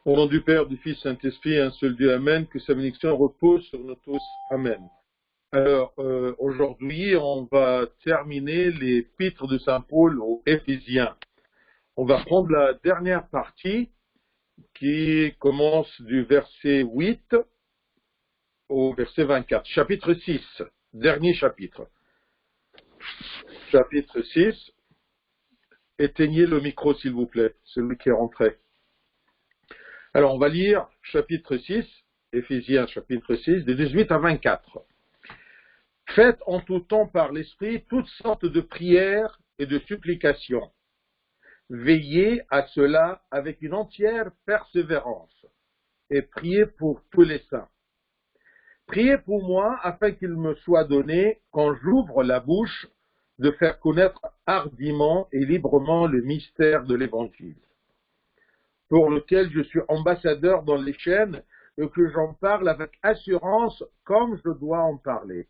Au nom du Père, du Fils, Saint-Esprit, un seul Dieu, Amen, que sa bénédiction repose sur nous tous, Amen. Alors, aujourd'hui, on va terminer l'épître de Saint Paul aux Éphésiens. On va prendre la dernière partie qui commence du verset 8 au verset 24. Chapitre 6, dernier chapitre. Chapitre 6. Éteignez le micro, s'il vous plaît, celui qui est rentré. Alors, on va lire chapitre 6, Éphésiens chapitre 6, de 18 à 24. Faites en tout temps par l'Esprit toutes sortes de prières et de supplications. Veillez à cela avec une entière persévérance et priez pour tous les saints. Priez pour moi afin qu'il me soit donné, quand j'ouvre la bouche, de faire connaître hardiment et librement le mystère de l'Évangile, pour lequel je suis ambassadeur dans les chaînes et que j'en parle avec assurance comme je dois en parler,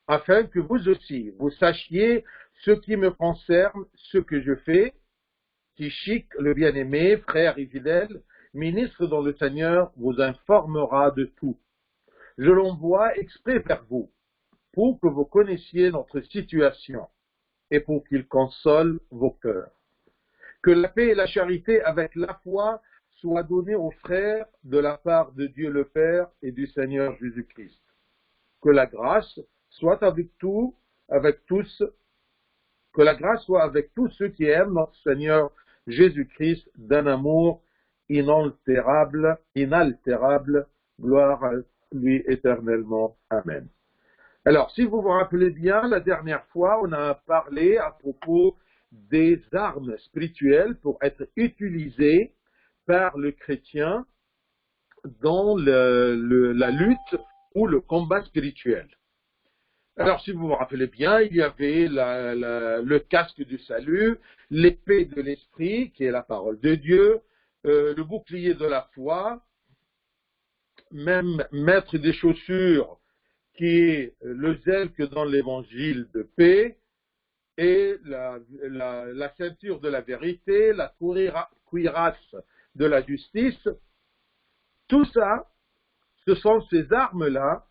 afin que vous aussi, vous sachiez ce qui me concerne, ce que je fais. Tychique, le bien-aimé, frère et fidèle, ministre dans le Seigneur, vous informera de tout. Je l'envoie exprès vers vous, pour que vous connaissiez notre situation et pour qu'il console vos cœurs. Que la paix et la charité avec la foi soient données aux frères de la part de Dieu le Père et du Seigneur Jésus-Christ. Que la grâce soit avec tous, que la grâce soit avec tous ceux qui aiment notre Seigneur Jésus-Christ d'un amour inaltérable, gloire à lui éternellement. Amen. Alors, si vous vous rappelez bien, la dernière fois, on a parlé à propos des armes spirituelles pour être utilisées par le chrétien dans la lutte ou le combat spirituel. Alors, si vous vous rappelez bien, il y avait le casque du salut, l'épée de l'esprit, qui est la parole de Dieu, le bouclier de la foi, même mettre des chaussures, qui est le zèle que dans l'évangile de paix, et la ceinture de la vérité, la cuirasse de la justice. Tout ça, ce sont ces armes-là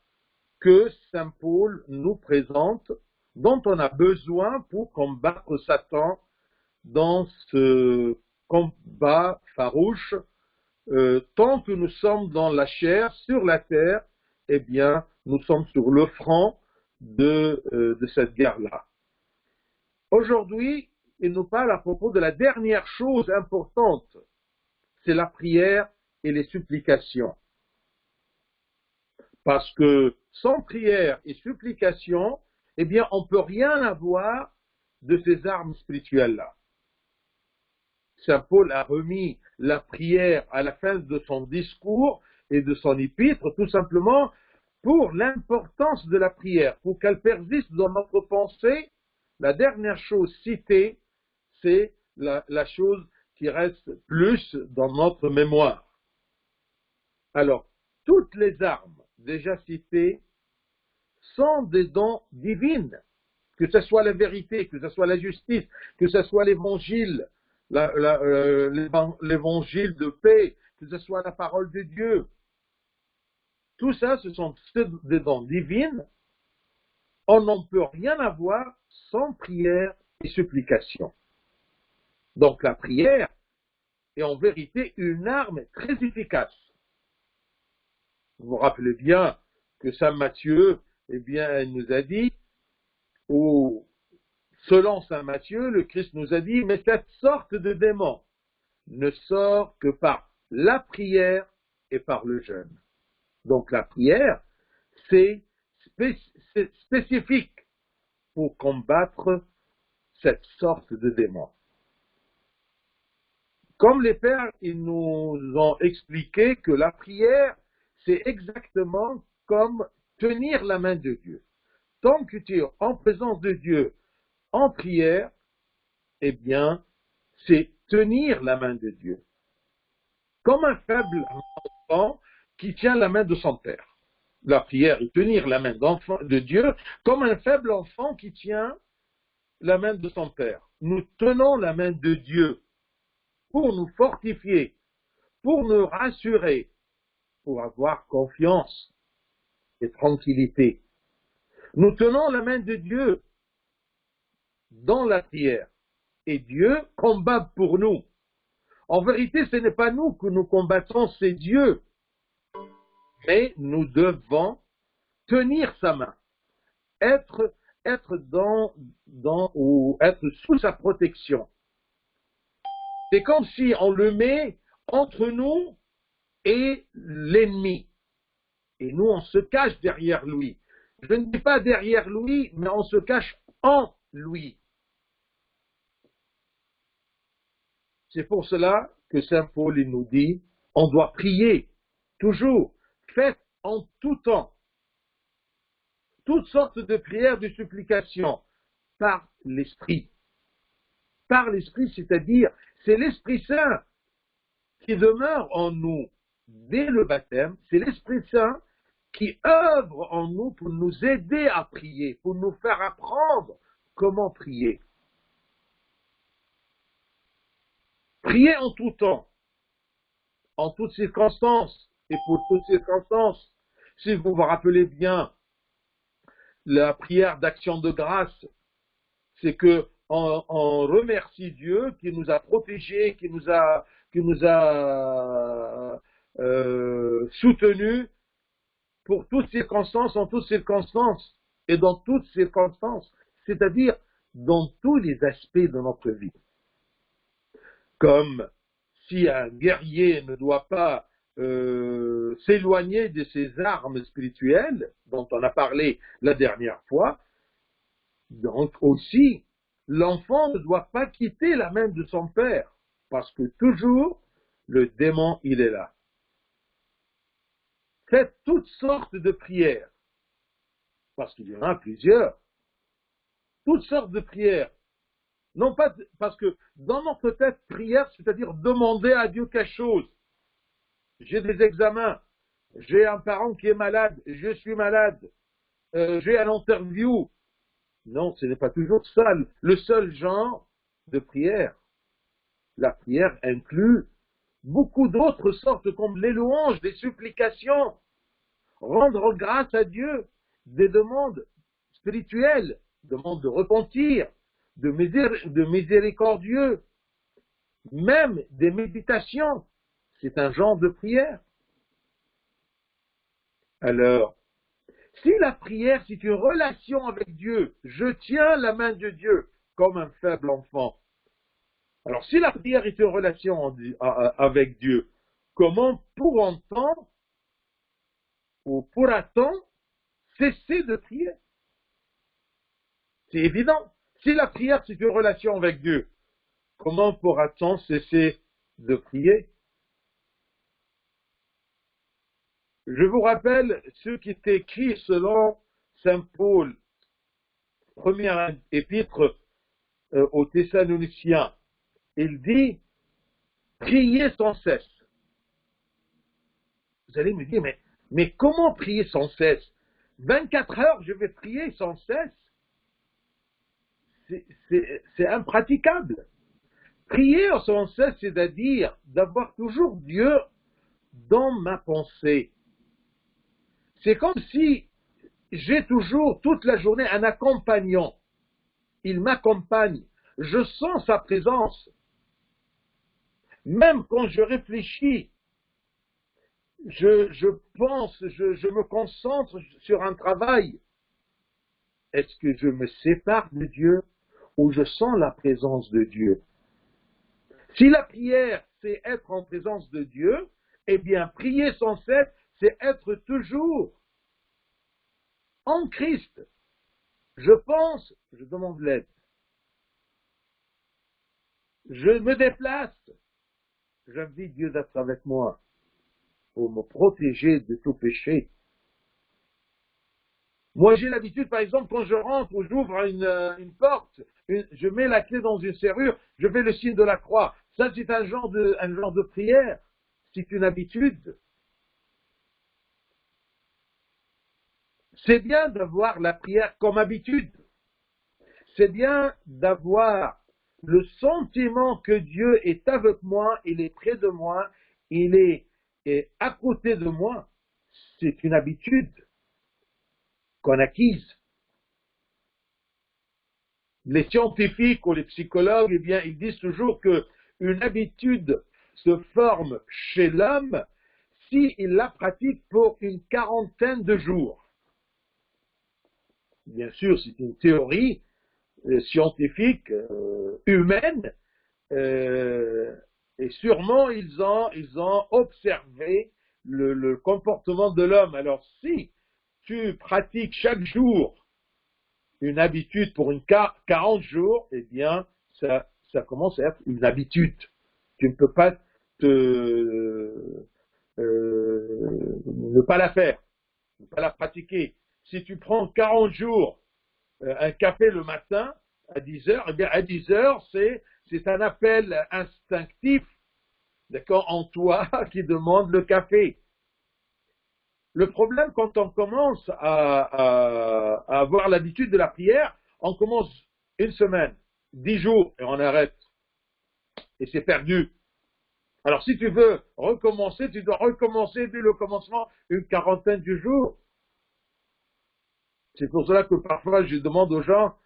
que Saint Paul nous présente, dont on a besoin pour combattre Satan dans ce combat farouche. Tant que nous sommes dans la chair, sur la terre, eh bien, nous sommes sur le front de cette guerre-là. Aujourd'hui, il nous parle à propos de la dernière chose importante, c'est la prière et les supplications. Parce que sans prière et supplication, eh bien, on ne peut rien avoir de ces armes spirituelles-là. Saint Paul a remis la prière à la fin de son discours et de son épître, tout simplement pour l'importance de la prière, pour qu'elle persiste dans notre pensée. La dernière chose citée, c'est la chose qui reste plus dans notre mémoire. Alors, toutes les armes déjà citées sont des dons divines, que ce soit la vérité, que ce soit la justice, que ce soit l'évangile, l'évangile de paix, que ce soit la parole de Dieu. Tout ça, ce sont des dons divines. On n'en peut rien avoir sans prière et supplication. Donc la prière est en vérité une arme très efficace. Vous vous rappelez bien que Saint Matthieu, eh bien, il nous a dit, ou selon Saint Matthieu, le Christ nous a dit, mais cette sorte de démon ne sort que par la prière et par le jeûne. Donc la prière, c'est spécifique pour combattre cette sorte de démon. Comme les pères, ils nous ont expliqué que la prière, c'est exactement comme tenir la main de Dieu. Tant que tu es en présence de Dieu, en prière, eh bien, c'est tenir la main de Dieu. Comme un faible enfant qui tient la main de son père. La prière est tenir la main de Dieu comme un faible enfant qui tient la main de son père. Nous tenons la main de Dieu pour nous fortifier, pour nous rassurer, pour avoir confiance et tranquillité. Nous tenons la main de Dieu dans la prière et Dieu combat pour nous. En vérité, ce n'est pas nous que nous combattons, c'est Dieu. Mais nous devons tenir sa main, être ou être sous sa protection. C'est comme si on le met entre nous et l'ennemi. Et nous, on se cache derrière lui. Je ne dis pas derrière lui, mais on se cache en lui. C'est pour cela que Saint Paul il nous dit, on doit prier toujours, faites en tout temps, toutes sortes de prières, de supplications, par l'Esprit. Par l'Esprit, c'est-à-dire, c'est l'Esprit Saint qui demeure en nous dès le baptême, c'est l'Esprit Saint qui œuvre en nous pour nous aider à prier, pour nous faire apprendre comment prier. Priez en tout temps, en toutes circonstances et pour toutes circonstances. Si vous vous rappelez bien, la prière d'action de grâce, c'est que on remercie Dieu qui nous a protégés, qui nous a soutenus pour toutes circonstances, en toutes circonstances et dans toutes circonstances, c'est-à-dire dans tous les aspects de notre vie. Comme si un guerrier ne doit pas s'éloigner de ses armes spirituelles, dont on a parlé la dernière fois, donc aussi, l'enfant ne doit pas quitter la main de son père, parce que toujours, le démon, il est là. Faites toutes sortes de prières, parce qu'il y en a plusieurs, toutes sortes de prières. Non pas parce que dans notre tête, prière, c'est-à-dire demander à Dieu quelque chose. J'ai des examens, j'ai un parent qui est malade, je suis malade, j'ai un interview. Non, ce n'est pas toujours ça le seul genre de prière. La prière inclut beaucoup d'autres sortes comme les louanges, les supplications, rendre grâce à Dieu, des demandes spirituelles, demandes de repentir, de miséricordieux, même des méditations. C'est un genre de prière. Alors, si la prière, c'est une relation avec Dieu, je tiens la main de Dieu comme un faible enfant. Alors, si la prière est une relation avec Dieu, comment pourra-t-on ou pourra-t-on cesser de prier? C'est évident. Si la prière, c'est une relation avec Dieu, comment pourra-t-on cesser de prier? Je vous rappelle ce qui est écrit selon Saint Paul, première épître aux Thessaloniciens. Il dit, priez sans cesse. Vous allez me dire, mais comment prier sans cesse? 24 heures, je vais prier sans cesse? C'est impraticable. Prier sans cesse, c'est-à-dire d'avoir toujours Dieu dans ma pensée. C'est comme si j'ai toujours, toute la journée, un accompagnant. Il m'accompagne. Je sens sa présence. Même quand je réfléchis, je pense, je me concentre sur un travail. Est-ce que je me sépare de Dieu ou je sens la présence de Dieu? Si la prière, c'est être en présence de Dieu, eh bien, prier sans cesse, c'est être toujours en Christ. Je pense, je demande l'aide. Je me déplace. J'invite Dieu d'être avec moi pour me protéger de tout péché. Moi, j'ai l'habitude, par exemple, quand je rentre ou j'ouvre une porte, je mets la clé dans une serrure, je fais le signe de la croix. Ça, c'est un genre de prière. C'est une habitude. C'est bien d'avoir la prière comme habitude. C'est bien d'avoir le sentiment que Dieu est avec moi, il est près de moi, est à côté de moi, c'est une habitude qu'on acquise. Les scientifiques ou les psychologues, eh bien, ils disent toujours qu'une habitude se forme chez l'homme s'il la pratique pour une quarantaine de jours. Bien sûr, c'est une théorie scientifique, humaine, et sûrement ils ont observé le comportement de l'homme. Alors si tu pratiques chaque jour une habitude pour 40 jours, eh bien, ça commence à être une habitude. Tu ne peux pas ne pas la faire, ne pas la pratiquer. Si tu prends 40 jours un café le matin à 10 heures, eh bien, à 10 heures, c'est un appel instinctif, d'accord, en toi qui demande le café. Le problème, quand on commence à avoir l'habitude de la prière, on commence une semaine, 10 jours, et on arrête. Et c'est perdu. Alors, si tu veux recommencer, tu dois recommencer dès le commencement une quarantaine de jours. C'est pour cela que parfois, je demande aux gens,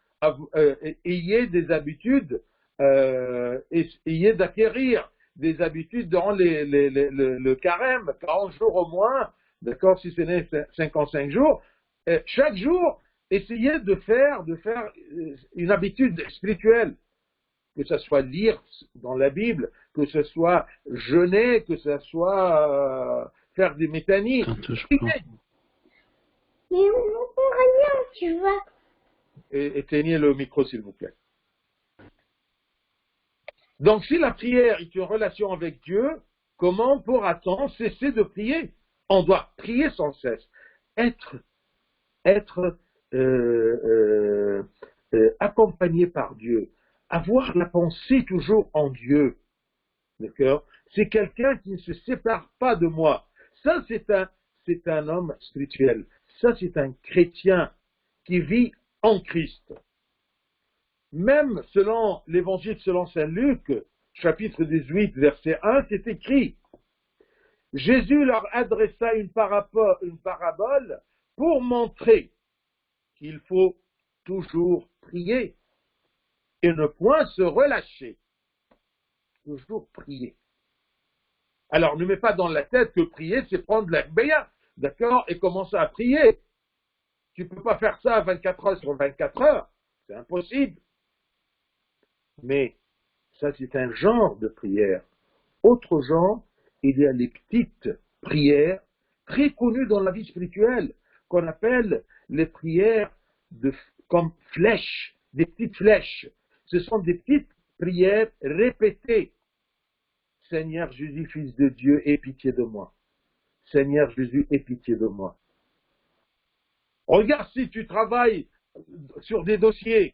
ayez des habitudes, ayez d'acquérir des habitudes durant le carême, 40 jours au moins, d'accord, si ce n'est 55 jours, chaque jour, essayez de faire une habitude spirituelle, que ce soit lire dans la Bible, que ce soit jeûner, que ce soit faire des métanies. Mais on comprend rien, tu vois. Éteignez le micro, s'il vous plaît. Donc, si la prière est une relation avec Dieu, comment pourra-t-on cesser de prier? On doit prier sans cesse, être accompagné par Dieu, avoir la pensée toujours en Dieu. D'accord? C'est quelqu'un qui ne se sépare pas de moi. Ça, c'est un homme spirituel. Ça, c'est un chrétien qui vit en Christ. Même selon l'évangile selon saint Luc, chapitre 18, verset 1, c'est écrit: Jésus leur adressa une parabole pour montrer qu'il faut toujours prier et ne point se relâcher. Toujours prier. Alors, ne mets pas dans la tête que prier, c'est prendre l'herbéa, d'accord, et commencer à prier. Tu ne peux pas faire ça 24 heures sur 24 heures. C'est impossible. Mais ça, c'est un genre de prière. Autre genre, il y a les petites prières très connues dans la vie spirituelle, qu'on appelle les prières comme flèches, des petites flèches. Ce sont des petites prières répétées. Seigneur Jésus, Fils de Dieu, aie pitié de moi. Seigneur Jésus, aie pitié de moi. Regarde si tu travailles sur des dossiers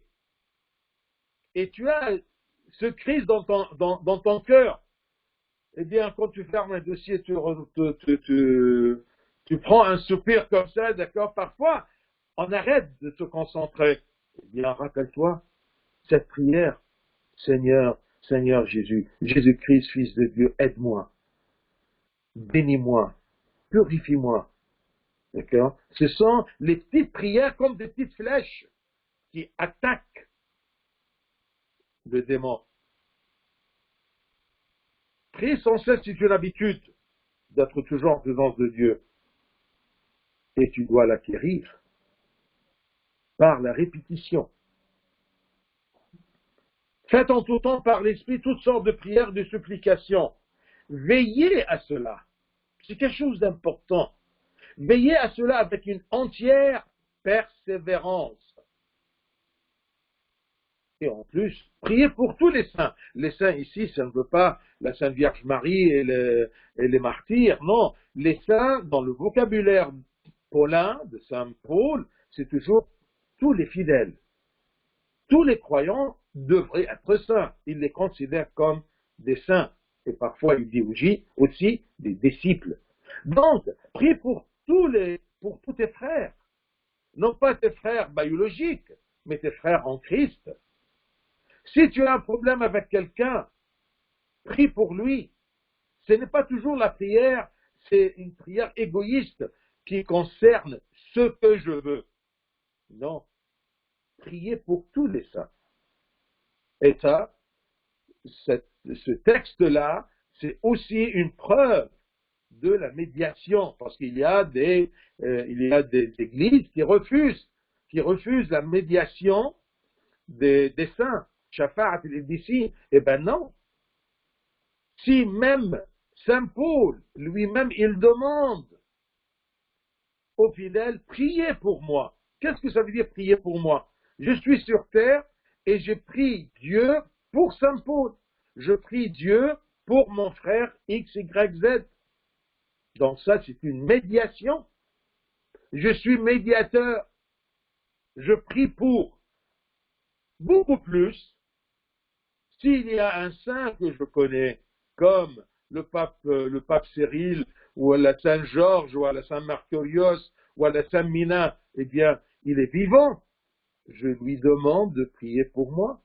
et tu as ce cri dans ton cœur. Eh bien, quand tu fermes un dossier, tu prends un soupir comme ça, d'accord? Parfois, on arrête de se concentrer. Eh bien, rappelle-toi, cette prière, Seigneur Jésus, Jésus-Christ, Fils de Dieu, aide-moi, bénis-moi, purifie-moi. D'accord? Ce sont les petites prières comme des petites flèches qui attaquent le démon. Prier sans cesse, c'est une habitude d'être toujours en présence de Dieu. Et tu dois l'acquérir par la répétition. Faites en tout temps par l'Esprit toutes sortes de prières, de supplications. Veillez à cela. C'est quelque chose d'important. Veillez à cela avec une entière persévérance. Et en plus, priez pour tous les saints. Les saints ici, ça ne veut pas la Sainte Vierge Marie et les martyrs. Non, les saints, dans le vocabulaire paulin de Saint Paul, c'est toujours tous les fidèles. Tous les croyants devraient être saints. Il les considère comme des saints. Et parfois, il dit aussi des disciples. Donc, prie pour tous tes frères. Non pas tes frères biologiques, mais tes frères en Christ. Si tu as un problème avec quelqu'un, prie pour lui. Ce n'est pas toujours la prière, c'est une prière égoïste qui concerne ce que je veux. Non, priez pour tous les saints. Et ça, ce texte-là, c'est aussi une preuve de la médiation, parce qu'il y a des églises qui refusent la médiation des saints. Shafa'at al-Iblissi, eh ben non. Si même Saint Paul, lui-même, il demande aux fidèles, priez pour moi. Qu'est-ce que ça veut dire prier pour moi? Je suis sur terre et je prie Dieu pour Saint Paul. Je prie Dieu pour mon frère X, Y, Z. Donc ça, c'est une médiation. Je suis médiateur. Je prie pour. Beaucoup plus, s'il y a un saint que je connais, comme le pape Cyril, ou à la Saint Georges, ou à la Saint Marcurios, ou à la Saint Mina, eh bien, il est vivant. Je lui demande de prier pour moi.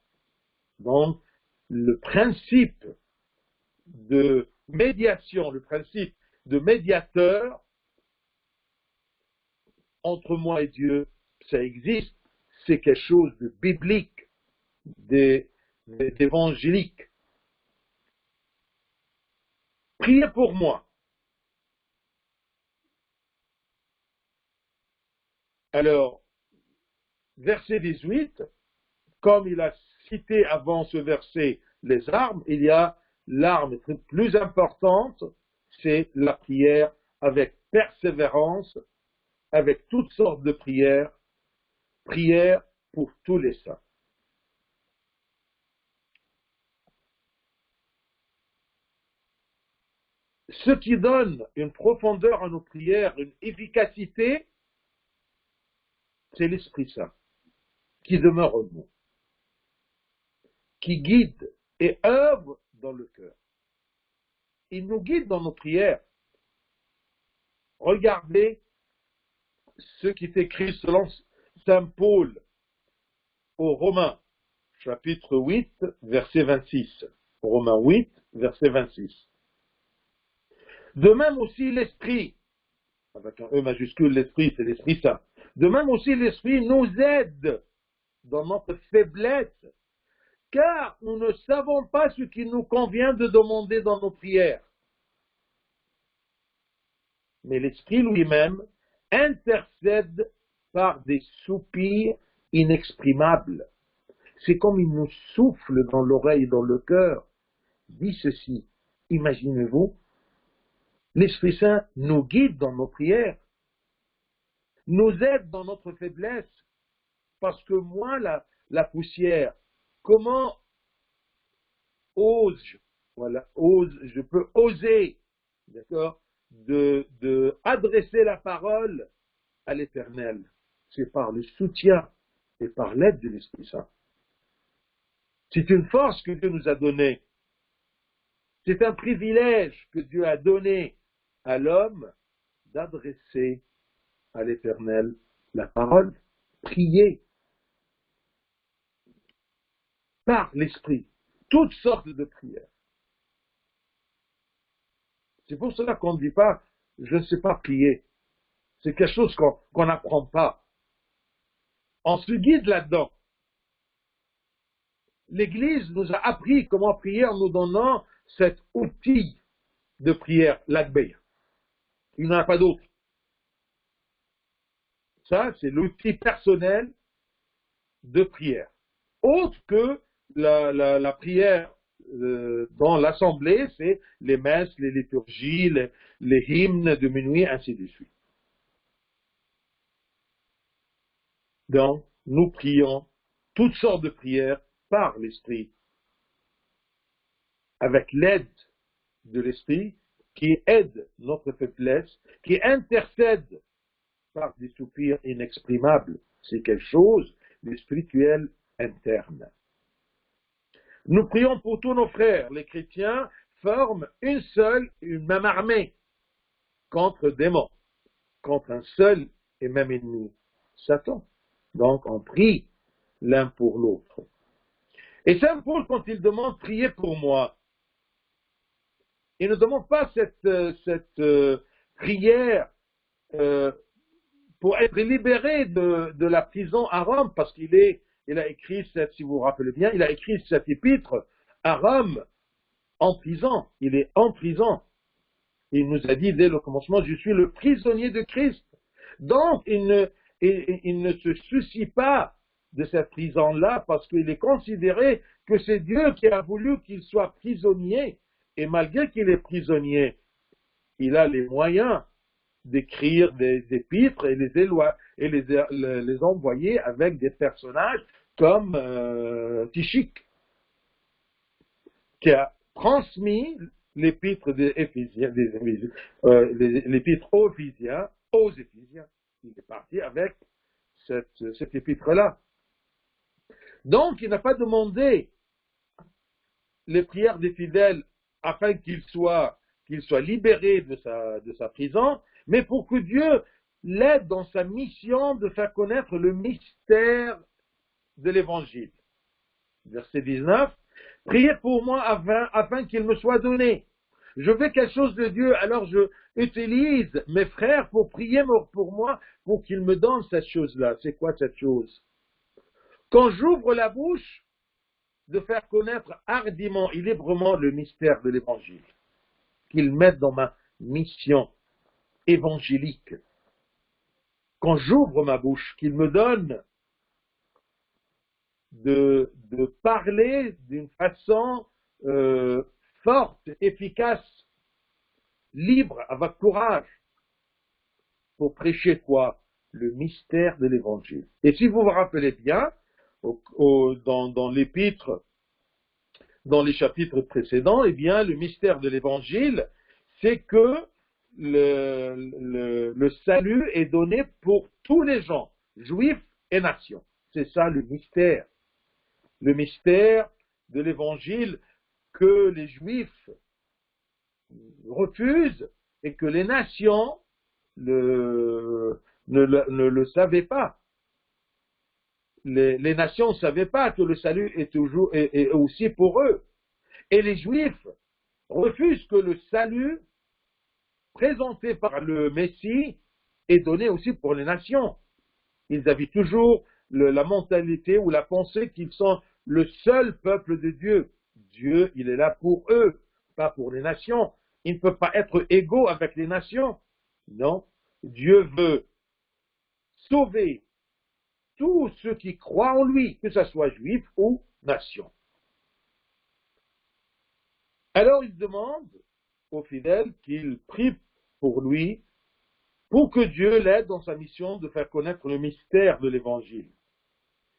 Donc, le principe de médiation, le principe de médiateur entre moi et Dieu, ça existe. C'est quelque chose de biblique, d'évangélique. Priez pour moi. Alors, verset 18, comme il a cité avant ce verset les armes, il y a l'arme plus importante, c'est la prière avec persévérance, avec toutes sortes de prières, prières pour tous les saints. Ce qui donne une profondeur à nos prières, une efficacité, c'est l'Esprit Saint qui demeure en nous, qui guide et œuvre dans le cœur. Il nous guide dans nos prières. Regardez ce qui est écrit selon Saint Paul aux Romains, chapitre 8, verset 26. Romains 8, verset 26. De même aussi l'Esprit, avec un E majuscule, l'Esprit, c'est l'Esprit Saint. De même aussi l'Esprit nous aide dans notre faiblesse, car nous ne savons pas ce qu'il nous convient de demander dans nos prières. Mais l'Esprit lui-même intercède par des soupirs inexprimables. C'est comme il nous souffle dans l'oreille et dans le cœur. Dit ceci, imaginez-vous, l'Esprit Saint nous guide dans nos prières, nous aide dans notre faiblesse, parce que moi, la poussière, comment je peux oser, d'accord, de adresser la parole à l'Éternel. C'est par le soutien et par l'aide de l'Esprit Saint. C'est une force que Dieu nous a donnée. C'est un privilège que Dieu a donné à l'homme d'adresser à l'Éternel la parole, prier par l'Esprit, toutes sortes de prières. C'est pour cela qu'on ne dit pas « je ne sais pas prier ». C'est quelque chose qu'on n'apprend pas. On se guide là-dedans. L'Église nous a appris comment prier en nous donnant cet outil de prière, l'Agbeya. Il n'y en a pas d'autre. Ça, c'est l'outil personnel de prière. Autre que la prière dans l'assemblée, c'est les messes, les liturgies, les hymnes de minuit, ainsi de suite. Donc, nous prions toutes sortes de prières par l'Esprit, avec l'aide de l'Esprit qui aide notre faiblesse, qui intercède par des soupirs inexprimables. C'est quelque chose de spirituel interne. Nous prions pour tous nos frères. Les chrétiens forment une même armée contre démons, contre un seul et même ennemi, Satan. Donc on prie l'un pour l'autre. Et Saint Paul, quand il demande priez pour moi, il ne demande pas cette prière pour être libéré de la prison à Rome, parce il a écrit, si vous vous rappelez bien, il a écrit cet épître à Rome en prison. Il est en prison. Il nous a dit dès le commencement, je suis le prisonnier de Christ. Donc, il ne se soucie pas de cette prison-là parce qu'il est considéré que c'est Dieu qui a voulu qu'il soit prisonnier. Et malgré qu'il est prisonnier, il a les moyens d'écrire des épîtres et les envoyer avec des personnages comme Tychique, qui a transmis l'épître l'épître aux Éphésiens. Il est parti avec cet épître-là. Donc, il n'a pas demandé les prières des fidèles afin qu'il soit libéré de sa prison, mais pour que Dieu l'aide dans sa mission de faire connaître le mystère de l'Évangile. Verset 19. Priez pour moi afin qu'il me soit donné. Je veux quelque chose de Dieu, alors je utilise mes frères pour prier pour moi, pour qu'ils me donnent cette chose-là. C'est quoi cette chose? Quand j'ouvre la bouche, de faire connaître hardiment et librement le mystère de l'Évangile, qu'ils mettent dans ma mission évangélique. Quand j'ouvre ma bouche, qu'ils me donnent de parler d'une façon forte, efficace, libre, avec courage, pour prêcher quoi? Le mystère de l'Évangile. Et si vous vous rappelez bien, dans l'épître, dans les chapitres précédents, eh bien, le mystère de l'Évangile, c'est que le salut est donné pour tous les gens, juifs et nations. C'est ça le mystère. Le mystère de l'Évangile que les Juifs refusent et que les nations ne le savaient pas. Les nations ne savaient pas que le salut est aussi pour eux. Et les Juifs refusent que le salut présenté par le Messie est donné aussi pour les nations. Ils avaient toujours la mentalité ou la pensée qu'ils sont le seul peuple de Dieu. Dieu, il est là pour eux, pas pour les nations. Il ne peut pas être égaux avec les nations. Non, Dieu veut sauver tous ceux qui croient en lui, que ce soit juif ou nation. Alors il demande aux fidèles qu'ils prient pour lui, pour que Dieu l'aide dans sa mission de faire connaître le mystère de l'Évangile,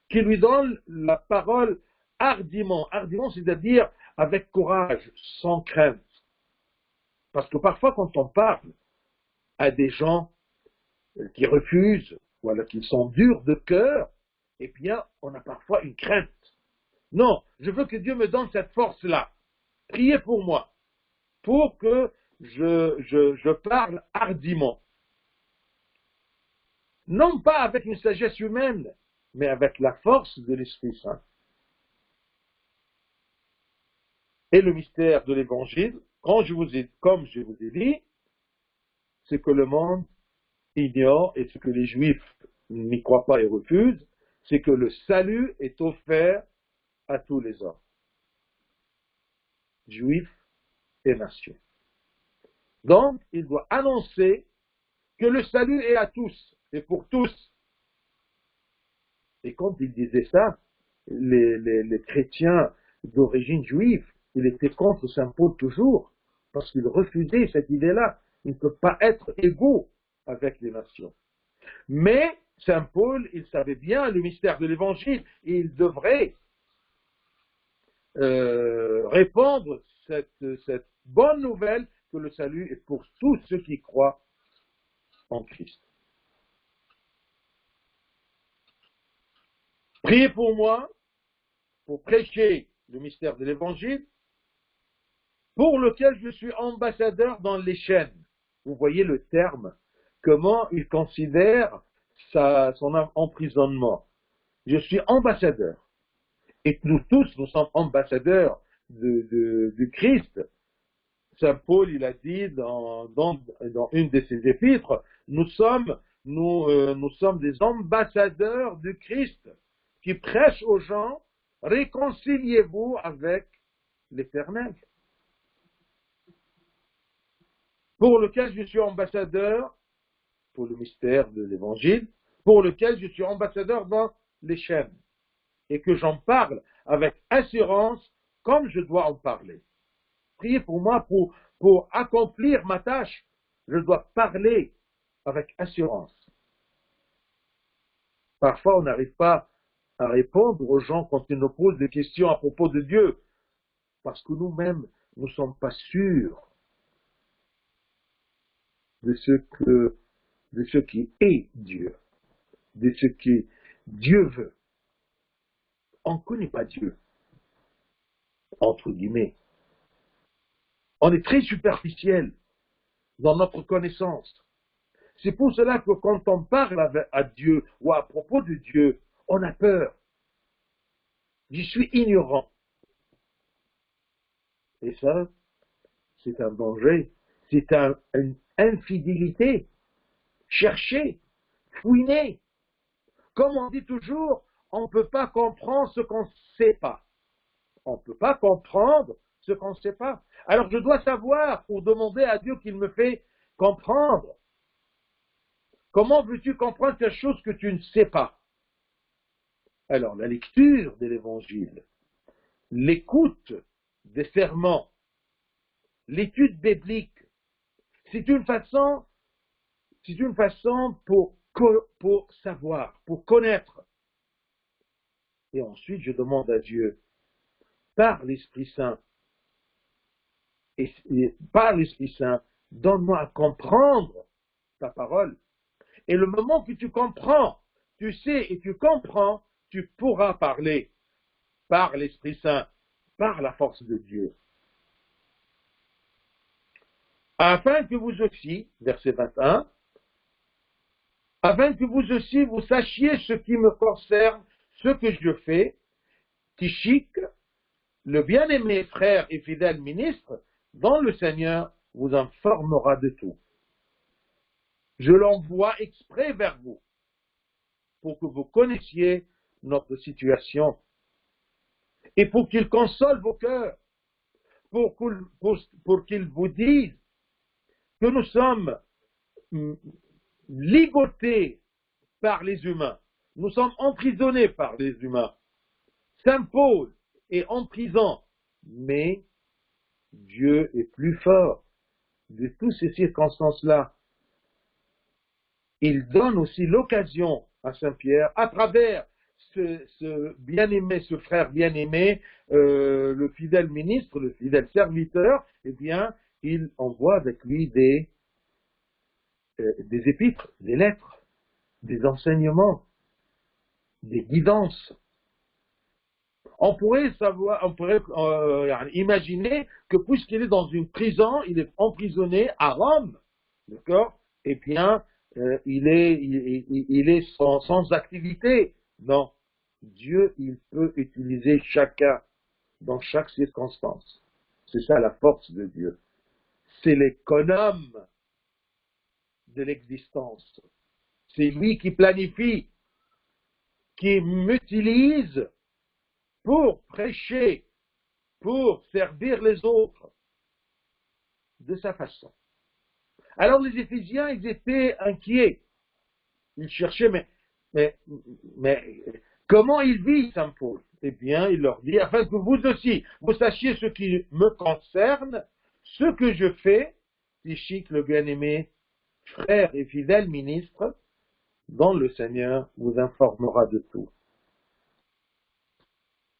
qu'il lui donne la parole hardiment, c'est-à-dire avec courage, sans crainte. Parce que parfois quand on parle à des gens qui refusent, voilà, qui sont durs de cœur, eh bien, on a parfois une crainte. Non, je veux que Dieu me donne cette force-là. Priez pour moi, pour que je parle hardiment. Non pas avec une sagesse humaine, mais avec la force de l'Esprit Saint. Et le mystère de l'Évangile, comme je vous ai dit, c'est que le monde ignore et ce que les Juifs n'y croient pas et refusent, c'est que le salut est offert à tous les hommes, Juifs et nations. Donc, il doit annoncer que le salut est à tous et pour tous. Et quand il disait ça, les chrétiens d'origine juive, il était contre Saint Paul toujours, parce qu'il refusait cette idée-là. Il ne peut pas être égaux avec les nations. Mais Saint Paul, il savait bien le mystère de l'Évangile, et il devrait répandre cette bonne nouvelle que le salut est pour tous ceux qui croient en Christ. Priez pour moi, pour prêcher le mystère de l'Évangile, pour lequel je suis ambassadeur dans les chaînes. Vous voyez le terme, comment il considère son emprisonnement. Je suis ambassadeur. Et nous tous, nous sommes ambassadeurs du Christ. Saint Paul, il a dit dans une de ses épîtres, nous sommes des ambassadeurs du Christ qui prêchent aux gens, réconciliez-vous avec l'Éternel, pour lequel je suis ambassadeur, pour le mystère de l'Évangile, pour lequel je suis ambassadeur dans les chaînes, et que j'en parle avec assurance comme je dois en parler. Priez pour moi pour accomplir ma tâche. Je dois parler avec assurance. Parfois, on n'arrive pas à répondre aux gens quand ils nous posent des questions à propos de Dieu, parce que nous-mêmes, nous ne sommes pas sûrs de ce qui est Dieu, de ce que Dieu veut. On ne connaît pas Dieu, entre guillemets. On est très superficiel dans notre connaissance. C'est pour cela que quand on parle à Dieu ou à propos de Dieu, on a peur. Je suis ignorant. Et ça, c'est un danger. C'est une infidélité. Cherchez, fouinez. Comme on dit toujours, on ne peut pas comprendre ce qu'on ne sait pas. On ne peut pas comprendre ce qu'on ne sait pas. Alors je dois savoir pour demander à Dieu qu'il me fait comprendre. Comment veux-tu comprendre quelque chose que tu ne sais pas? Alors la lecture de l'Évangile, l'écoute des sermons, l'étude biblique, c'est une façon pour savoir, pour connaître. Et ensuite je demande à Dieu, par l'Esprit Saint, donne-moi à comprendre ta parole. Et le moment que tu comprends, tu sais et tu comprends, tu pourras parler par l'Esprit Saint, par la force de Dieu. Afin que vous aussi, verset 21, afin que vous aussi vous sachiez ce qui me concerne, ce que je fais, Tychik, le bien-aimé frère et fidèle ministre, dont le Seigneur vous informera de tout. Je l'envoie exprès vers vous, pour que vous connaissiez notre situation, et pour qu'il console vos cœurs, pour qu'il vous dise que nous sommes ligotés par les humains, nous sommes emprisonnés par les humains. Saint Paul est en prison, mais Dieu est plus fort de toutes ces circonstances-là. Il donne aussi l'occasion à Saint Pierre, à travers ce bien-aimé, ce frère bien-aimé, le fidèle ministre, le fidèle serviteur, eh bien, il envoie avec lui des épîtres, des lettres, des enseignements, des guidances. On pourrait imaginer que puisqu'il est dans une prison, il est emprisonné à Rome, d'accord? Eh bien, il est sans activité. Non. Dieu, il peut utiliser chacun dans chaque circonstance. C'est ça la force de Dieu. C'est l'économe de l'existence. C'est lui qui planifie, qui m'utilise pour prêcher, pour servir les autres de sa façon. Alors les Éphésiens, ils étaient inquiets. Ils cherchaient, mais comment il vit, Saint Paul? Eh bien, il leur dit, afin que vous aussi, vous sachiez ce qui me concerne, ce que je fais, Tychik, le bien-aimé, frère et fidèle ministre, dont le Seigneur vous informera de tout.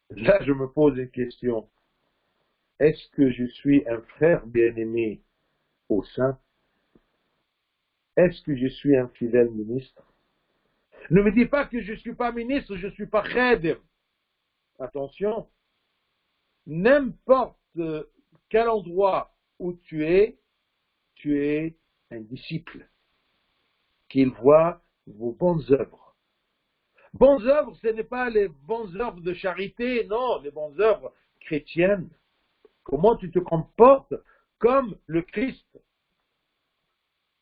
Là, je me pose une question. Est-ce que je suis un frère bien-aimé au sein? Est-ce que je suis un fidèle ministre? Ne me dis pas que je ne suis pas ministre, je ne suis pas khadim. Attention, n'importe quel endroit où tu es un disciple, qu'il voit vos bonnes œuvres. Bonnes œuvres, ce n'est pas les bonnes œuvres de charité, non, les bonnes œuvres chrétiennes. Comment tu te comportes comme le Christ?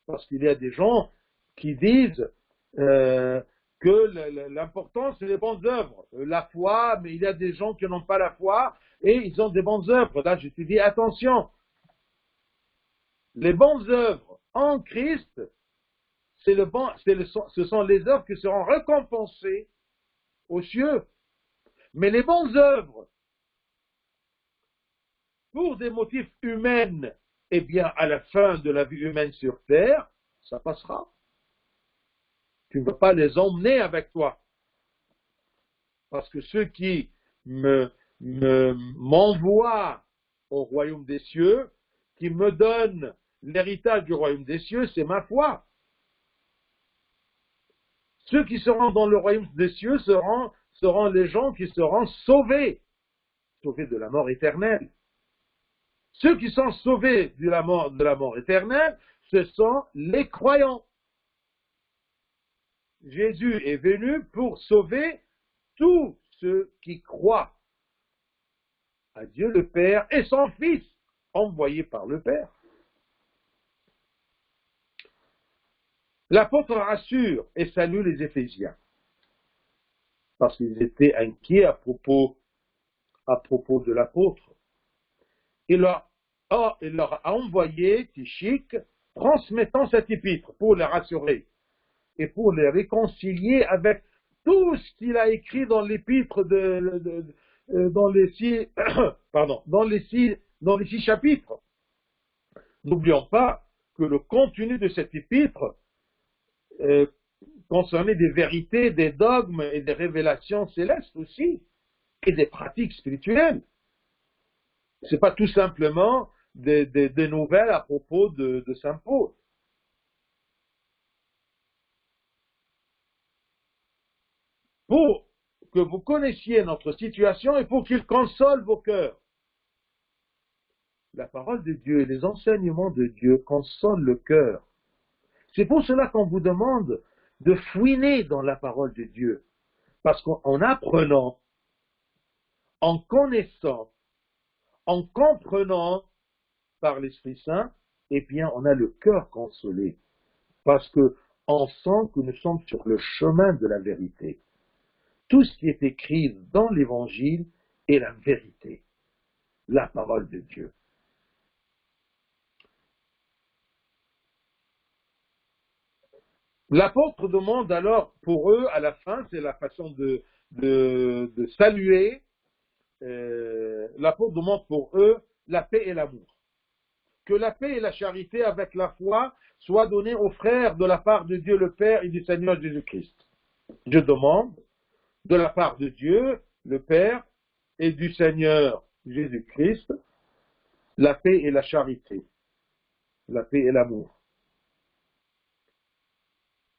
Parce qu'il y a des gens qui disent que l'important c'est les bonnes œuvres, la foi, mais il y a des gens qui n'ont pas la foi et ils ont des bonnes œuvres. Là, je te dis attention, les bonnes œuvres en Christ, ce sont les œuvres qui seront récompensées aux cieux. Mais les bonnes œuvres, pour des motifs humains, eh bien, à la fin de la vie humaine sur terre, ça passera. Tu ne peux pas les emmener avec toi. Parce que ceux qui m'envoient au royaume des cieux, qui me donnent l'héritage du royaume des cieux, c'est ma foi. Ceux qui seront dans le royaume des cieux seront les gens qui seront sauvés de la mort éternelle. Ceux qui sont sauvés de la mort éternelle, ce sont les croyants. Jésus est venu pour sauver tous ceux qui croient à Dieu le Père et son Fils, envoyé par le Père. L'apôtre rassure et salue les Éphésiens, parce qu'ils étaient inquiets à propos de l'apôtre. Il leur a envoyé Tychik, transmettant cet épître pour les rassurer et pour les réconcilier avec tout ce qu'il a écrit dans l'épître dans les 6 chapitres. N'oublions pas que le contenu de cet épître concernait des vérités, des dogmes et des révélations célestes aussi, et des pratiques spirituelles. Ce n'est pas tout simplement des nouvelles à propos de Saint Paul. Pour que vous connaissiez notre situation et pour qu'il console vos cœurs. La parole de Dieu et les enseignements de Dieu consolent le cœur. C'est pour cela qu'on vous demande de fouiner dans la parole de Dieu. Parce qu'en apprenant, en connaissant, en comprenant par l'Esprit Saint, eh bien, on a le cœur consolé. Parce qu'on sent que nous sommes sur le chemin de la vérité. Tout ce qui est écrit dans l'Évangile est la vérité, la parole de Dieu. L'apôtre demande alors pour eux, à la fin, c'est la façon de saluer, l'apôtre demande pour eux la paix et l'amour. Que la paix et la charité avec la foi soient données aux frères de la part de Dieu le Père et du Seigneur Jésus-Christ. Je demande de la part de Dieu, le Père, et du Seigneur Jésus-Christ, la paix et la charité, la paix et l'amour,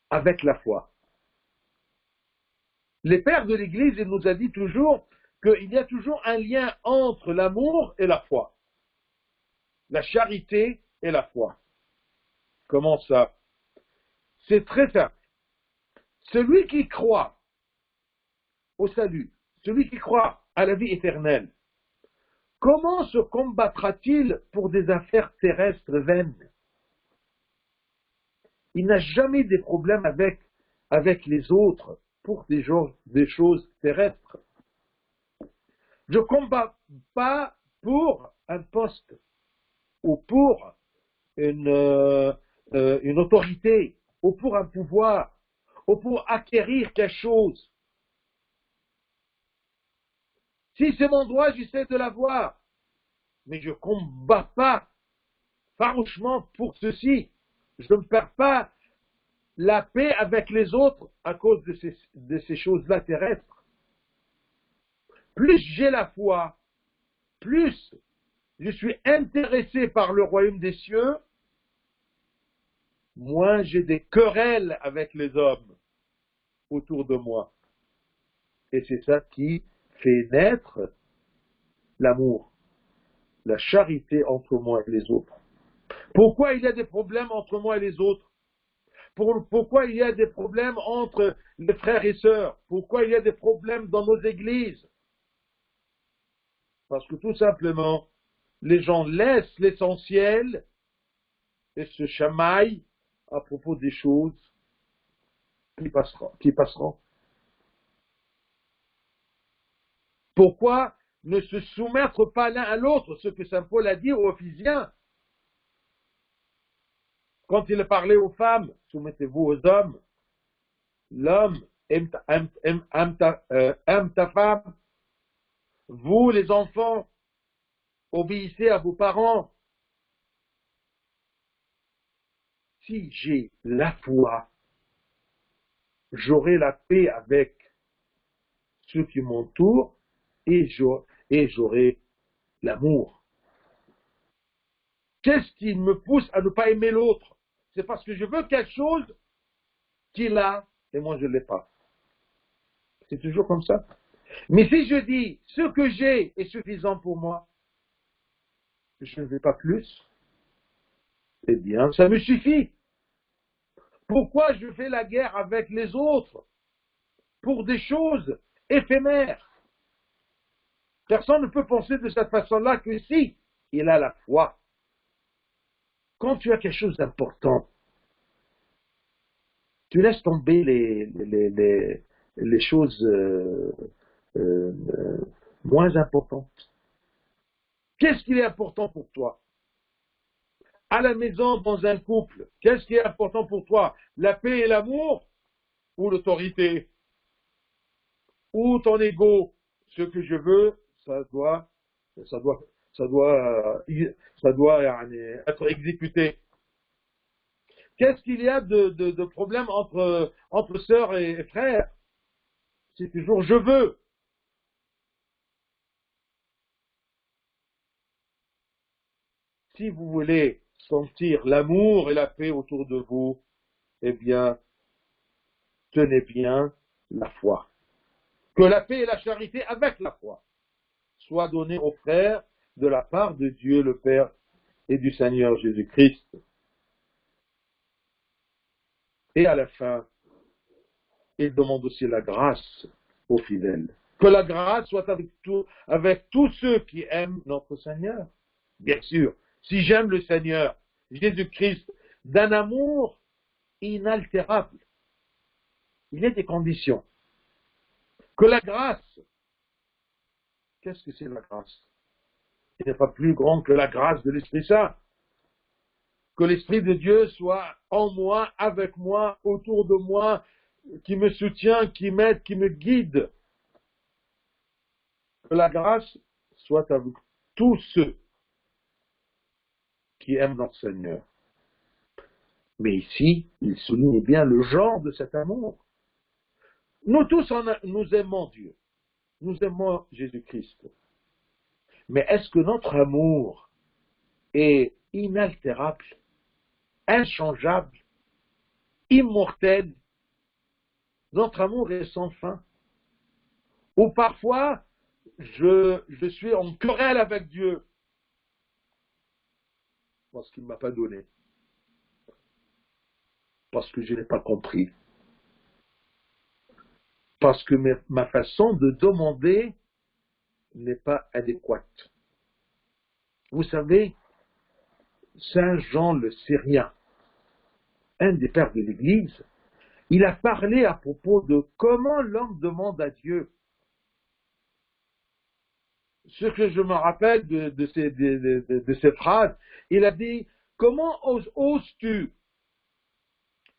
avec la foi. Les pères de l'Église, il nous a dit toujours qu'il y a toujours un lien entre l'amour et la foi, la charité et la foi. Comment ça? C'est très simple. Celui qui croit au salut, celui qui croit à la vie éternelle, comment se combattra-t-il pour des affaires terrestres vaines? Il n'a jamais des problèmes avec les autres pour des choses terrestres. Je ne combats pas pour un poste ou pour une autorité ou pour un pouvoir ou pour acquérir quelque chose. Si c'est mon droit, j'essaie de l'avoir. Mais je ne combats pas farouchement pour ceci. Je ne perds pas la paix avec les autres à cause de ces choses-là terrestres. Plus j'ai la foi, plus je suis intéressé par le royaume des cieux, moins j'ai des querelles avec les hommes autour de moi. Et c'est ça qui fait naître l'amour, la charité entre moi et les autres. Pourquoi il y a des problèmes entre moi et les autres? Pourquoi il y a des problèmes entre les frères et sœurs? Pourquoi il y a des problèmes dans nos églises? Parce que tout simplement, les gens laissent l'essentiel et se chamaillent à propos des choses qui passeront. Pourquoi ne se soumettre pas l'un à l'autre, ce que saint Paul a dit aux Éphésiens? Quand il parlait aux femmes, soumettez-vous aux hommes. L'homme aime ta femme. Vous, les enfants, obéissez à vos parents. Si j'ai la foi, j'aurai la paix avec ceux qui m'entourent et j'aurai l'amour. Qu'est-ce qui me pousse à ne pas aimer l'autre? C'est parce que je veux quelque chose qu'il a et moi je ne l'ai pas. C'est toujours comme ça. Mais si je dis ce que j'ai est suffisant pour moi, je ne veux pas plus, eh bien ça me suffit. Pourquoi je fais la guerre avec les autres pour des choses éphémères? Personne ne peut penser de cette façon-là que si il a la foi. Quand tu as quelque chose d'important, tu laisses tomber les choses moins importantes. Qu'est-ce qui est important pour toi? À la maison, dans un couple, qu'est-ce qui est important pour toi? La paix et l'amour ou l'autorité? Ou ton ego? Ce que je veux, ça doit être exécuté. Qu'est-ce qu'il y a de problème entre sœurs et frères? C'est toujours je veux. Si vous voulez sentir l'amour et la paix autour de vous, eh bien, tenez bien la foi. Que la paix et la charité avec la foi soient données aux frères de la part de Dieu le Père et du Seigneur Jésus-Christ. Et à la fin, il demande aussi la grâce aux fidèles. Que la grâce soit avec tous ceux qui aiment notre Seigneur. Bien sûr, si j'aime le Seigneur Jésus-Christ d'un amour inaltérable, il y a des conditions. Que la grâce, qu'est-ce que c'est la grâce? Il n'est pas plus grand que la grâce de l'Esprit Saint. Que l'Esprit de Dieu soit en moi, avec moi, autour de moi, qui me soutient, qui m'aide, qui me guide. Que la grâce soit avec tous ceux qui aiment notre Seigneur. Mais ici, il souligne bien le genre de cet amour. Nous tous, nous aimons Dieu. Nous aimons Jésus-Christ. Mais est-ce que notre amour est inaltérable, inchangeable, immortel? Notre amour est sans fin. Ou parfois, je suis en querelle avec Dieu parce qu'il ne m'a pas donné, parce que je n'ai pas compris, parce que ma façon de demander n'est pas adéquate. Vous savez, Saint Jean le Syrien, un des pères de l'Église, il a parlé à propos de comment l'homme demande à Dieu. Ce que je me rappelle de ces phrases, il a dit, comment oses-tu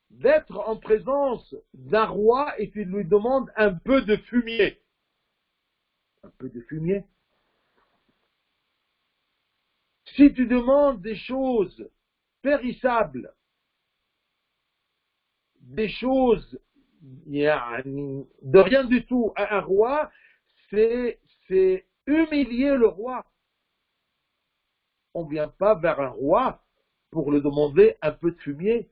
d'être en présence d'un roi et tu lui demandes un peu de fumier? Un peu de fumier? Si tu demandes des choses périssables, des choses de rien du tout à un roi, c'est humilier le roi. On ne vient pas vers un roi pour lui demander un peu de fumier.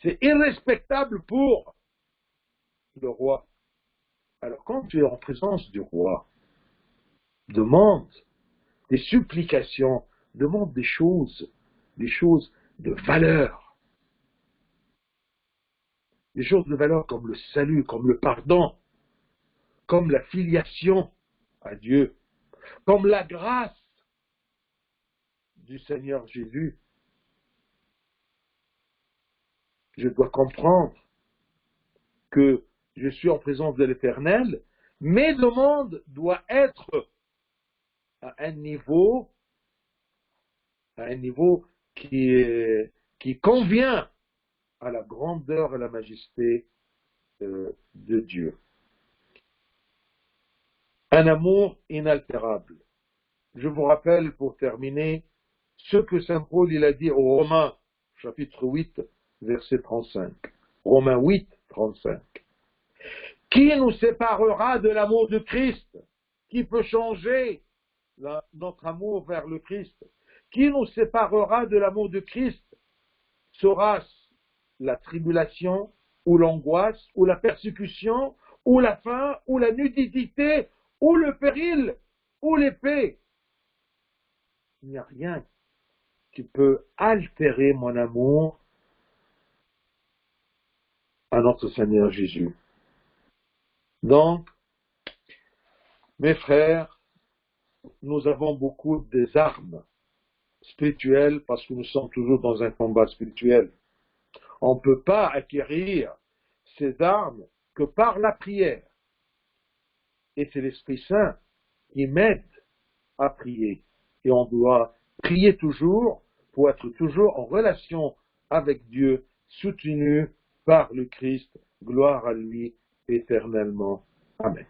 C'est irrespectable pour le roi. Alors quand tu es en présence du roi, demande des supplications, demande des choses de valeur. des choses de valeur comme le salut, comme le pardon, comme la filiation à Dieu, comme la grâce du Seigneur Jésus. Je dois comprendre que je suis en présence de l'Éternel, mais le monde doit être à un niveau qui convient à la grandeur et la majesté de Dieu. Un amour inaltérable. Je vous rappelle, pour terminer, ce que Saint Paul il a dit aux Romains, chapitre 8, verset 35. Romains 8, 35. Qui nous séparera de l'amour de Christ? Qui peut changer notre amour vers le Christ? Qui nous séparera de l'amour de Christ? Sera-ce la tribulation, ou l'angoisse, ou la persécution, ou la faim, ou la nudité, ou le péril, ou l'épée? Il n'y a rien qui peut altérer mon amour à notre Seigneur Jésus. Donc, mes frères, nous avons beaucoup des armes spirituelles parce que nous sommes toujours dans un combat spirituel. On ne peut pas acquérir ces armes que par la prière. Et c'est l'Esprit Saint qui m'aide à prier. Et on doit prier toujours pour être toujours en relation avec Dieu, soutenu par le Christ. Gloire à lui éternellement. Amen.